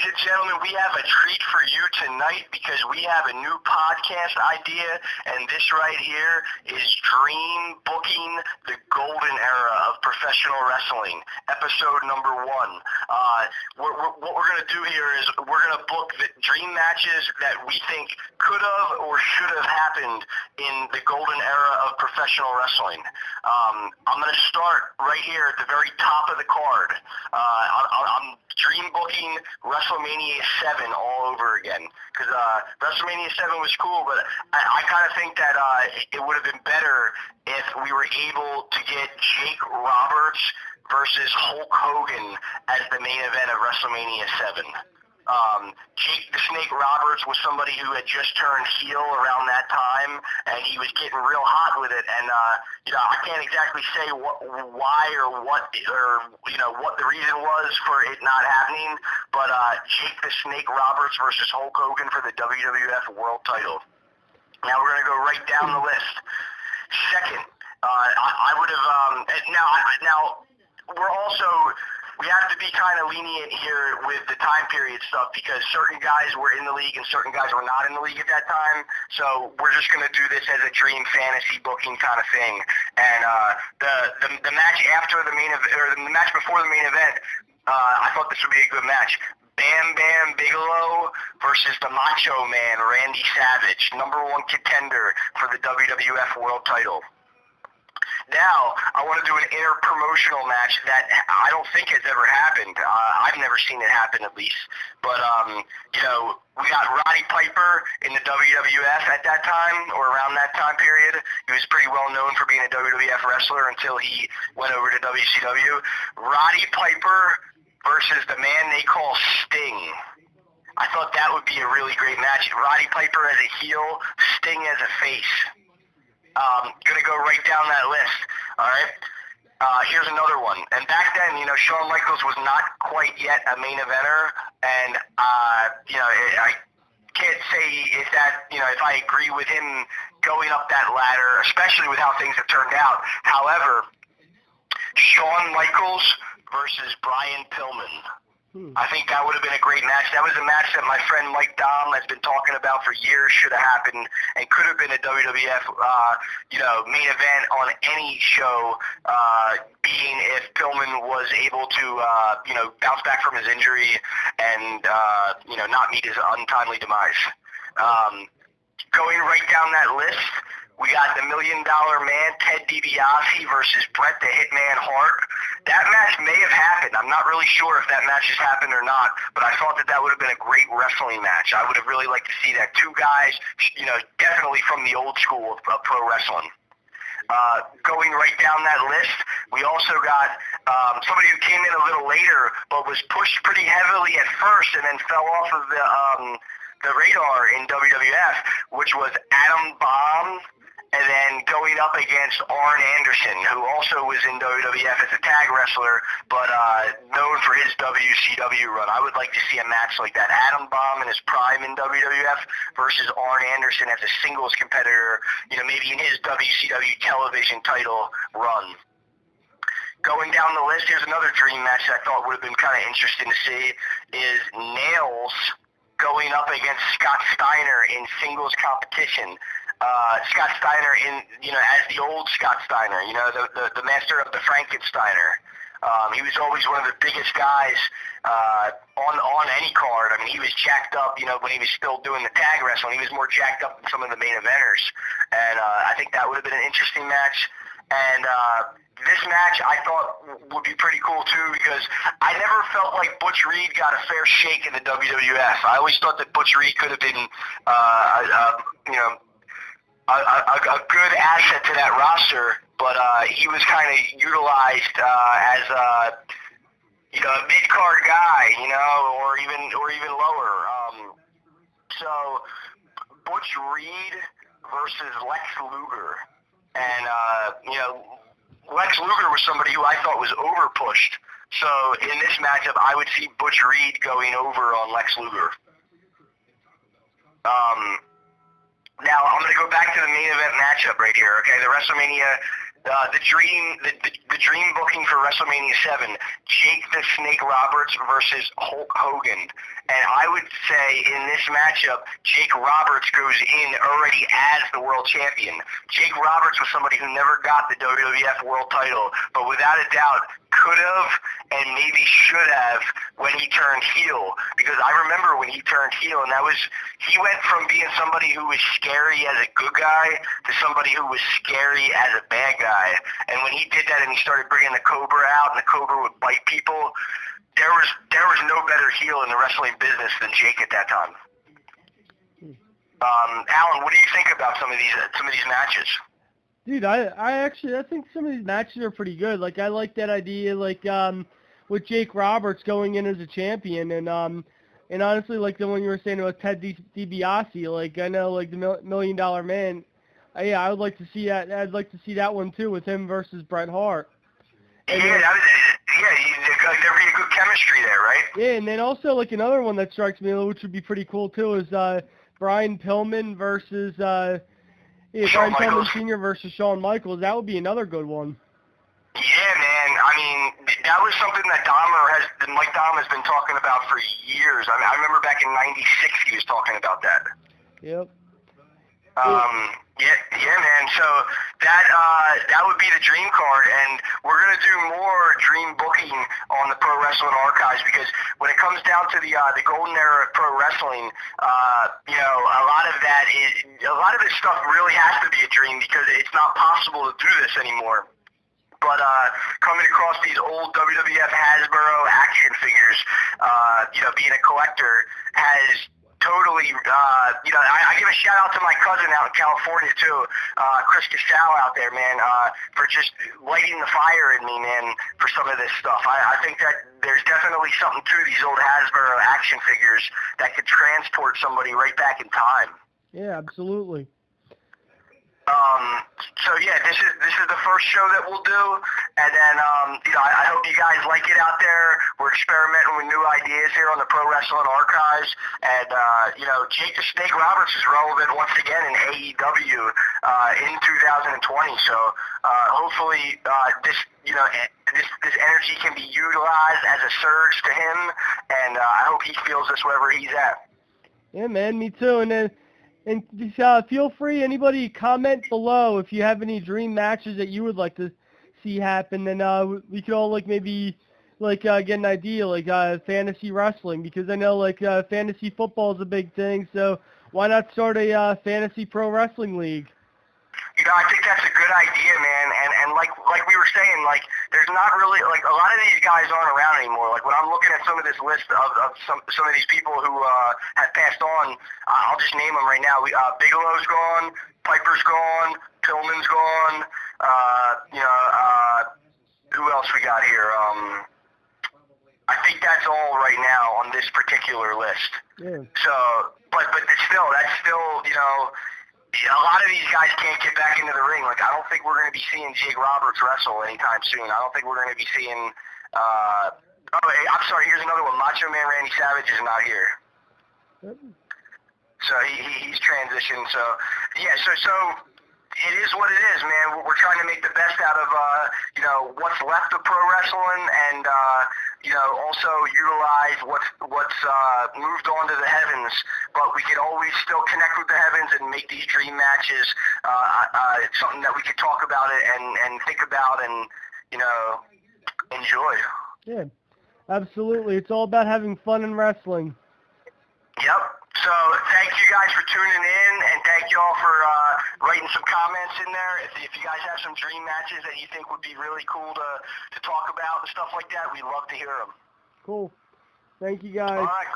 Ladies and gentlemen, we have a treat for you tonight because we have a new podcast idea, and this right here is Dream Booking the Golden Era of Professional Wrestling, episode number 1. What we're going to do here is we're going to book the dream matches that we think could have or should have happened in the golden era of professional wrestling. I'm going to start right here at the very top of the card. I'm dream booking Wrestlemania 7 all over again because Wrestlemania 7 was cool, but I kind of think that it would have been better if we were able to get Jake Roberts versus Hulk Hogan as the main event of Wrestlemania 7. Jake the Snake Roberts was somebody who had just turned heel around that time, and he was getting real hot with it. And I can't exactly say why or what the reason was for it not happening. But Jake the Snake Roberts versus Hulk Hogan for the WWF World Title. Now we're gonna go right down the list. Second, I would have now we're also. We have to be kind of lenient here with the time period stuff because certain guys were in the league and certain guys were not in the league at that time. So we're just going to do this as a dream fantasy booking kind of thing. And the match after the main event, or the match before the main event, I thought this would be a good match. Bam Bam Bigelow versus the Macho Man, Randy Savage, #1 contender for the WWF World Title. Now, I want to do an inter-promotional match that I don't think has ever happened. I've never seen it happen, at least. But, we got Roddy Piper in the WWF at that time, or around that time period. He was pretty well known for being a WWF wrestler until he went over to WCW. Roddy Piper versus the man they call Sting. I thought that would be a really great match. Roddy Piper as a heel, Sting as a face. Gonna go right down that list. All right. Here's another one. And back then, Shawn Michaels was not quite yet a main eventer, and I can't say if that, if I agree with him going up that ladder, especially with how things have turned out. However, Shawn Michaels versus Brian Pillman. I think that would have been a great match. That was a match that my friend Mike Dom has been talking about for years, should have happened, and could have been a WWF, main event on any show, being if Pillman was able to, bounce back from his injury and, not meet his untimely demise. Going right down that list, we got the $1 Million Man, Ted DiBiase versus Bret the Hitman Hart. That match may have happened. I'm not really sure if that match has happened or not, but I thought that would have been a great wrestling match. I would have really liked to see that. Two guys, definitely from the old school of pro wrestling. Going right down that list, we also got somebody who came in a little later, but was pushed pretty heavily at first and then fell off of the radar in WWF, which was Adam Bomb. And then going up against Arn Anderson, who also was in WWF as a tag wrestler, but known for his WCW run. I would like to see a match like that. Adam Bomb in his prime in WWF versus Arn Anderson as a singles competitor, maybe in his WCW television title run. Going down the list, here's another dream match that I thought would have been kind of interesting to see, is Nails going up against Scott Steiner in singles competition. Scott Steiner as the old Scott Steiner, the master of the Frankensteiner. He was always one of the biggest guys on any card. I mean, he was jacked up, when he was still doing the tag wrestling. He was more jacked up than some of the main eventers. And I think that would have been an interesting match. And this match I thought would be pretty cool too, because I never felt like Butch Reed got a fair shake in the WWF. I always thought that Butch Reed could have been, a good asset to that roster, but he was kind of utilized as a mid-card guy, or even lower. So Butch Reed versus Lex Luger, and Lex Luger was somebody who I thought was overpushed. So in this matchup, I would see Butch Reed going over on Lex Luger. Now, I'm going to go back to the main event matchup right here, okay? The WrestleMania, the dream booking for WrestleMania 7, Jake the Snake Roberts versus Hulk Hogan. And I would say in this matchup, Jake Roberts goes in already as the world champion. Jake Roberts was somebody who never got the WWF world title, but without a doubt could have and maybe should have when he turned heel. Because I remember when he turned heel, and he went from being somebody who was scary as a good guy to somebody who was scary as a bad guy. And when he did that and he started bringing the Cobra out and the Cobra would bite people, there was no better heel in the wrestling business than Jake at that time. Alan, what do you think about some of these matches? Dude, I think some of these matches are pretty good. Like, I like that idea, like, with Jake Roberts going in as a champion, and honestly, like the one you were saying about Ted DiBiase, like, I know, like, the $1 Million Man, yeah, I would like to see that. I'd like to see that one too with him versus Bret Hart. And there'd be a good chemistry there, right? Yeah, and then also, like, another one that strikes me, which would be pretty cool too, is Brian Pillman versus Brian Pillman Sr. versus Shawn Michaels. That would be another good one. Yeah, man. I mean, that was something that Mike Dahmer has been talking about for years. I mean, I remember back in '96 he was talking about that. Yep. Yeah, man. So that would be the dream card, and we're gonna do more dream booking on the Pro Wrestling Archives, because when it comes down to the golden era of pro wrestling, a lot of this stuff really has to be a dream because it's not possible to do this anymore. But coming across these old WWF Hasbro action figures, being a collector has totally, I give a shout out to my cousin out in California too, Chris Casal out there, man, for just lighting the fire in me, man, for some of this stuff. I think that there's definitely something to these old Hasbro action figures that could transport somebody right back in time. Yeah, absolutely. So yeah, this is the first show that we'll do, and then I hope you guys like it out there. We're experimenting with new ideas here on the Pro Wrestling Archives, and Jake the Snake Roberts is relevant once again in AEW in 2020. So hopefully this energy can be utilized as a surge to him, and I hope he feels this wherever he's at. Yeah, man, me too. And feel free, anybody, comment below if you have any dream matches that you would like to see happen. And we could all, like, maybe, like, get an idea, like, fantasy wrestling, because I know, like, fantasy football is a big thing, so why not start a fantasy pro wrestling league? I think that's a good idea, man. And like we were saying, like, there's not really, like, a lot of these guys aren't around anymore. Like, when I'm looking at some of this list of some of these people who have passed on, I'll just name them right now. Bigelow's gone, Piper's gone, Pillman's gone. Who else we got here? I think that's all right now on this particular list. Yeah. So, but that's still, a lot of these guys can't get back into the ring. Like, I don't think we're going to be seeing Jake Roberts wrestle anytime soon. I don't think we're going to be seeing, I'm sorry, here's another one. Macho Man Randy Savage is not here. Yep. So he's transitioned. So, yeah, so it is what it is, man. We're trying to make the best out of, what's left of pro wrestling, and, also utilize what's moved on to the heavens. But we can always still connect with the heavens and make these dream matches something that we could talk about it and think about and, enjoy. Yeah, absolutely. It's all about having fun in wrestling. Yep. So thank you guys for tuning in, and thank you all for writing some comments in there. If you guys have some dream matches that you think would be really cool to talk about and stuff like that, we'd love to hear them. Cool. Thank you, guys. All right.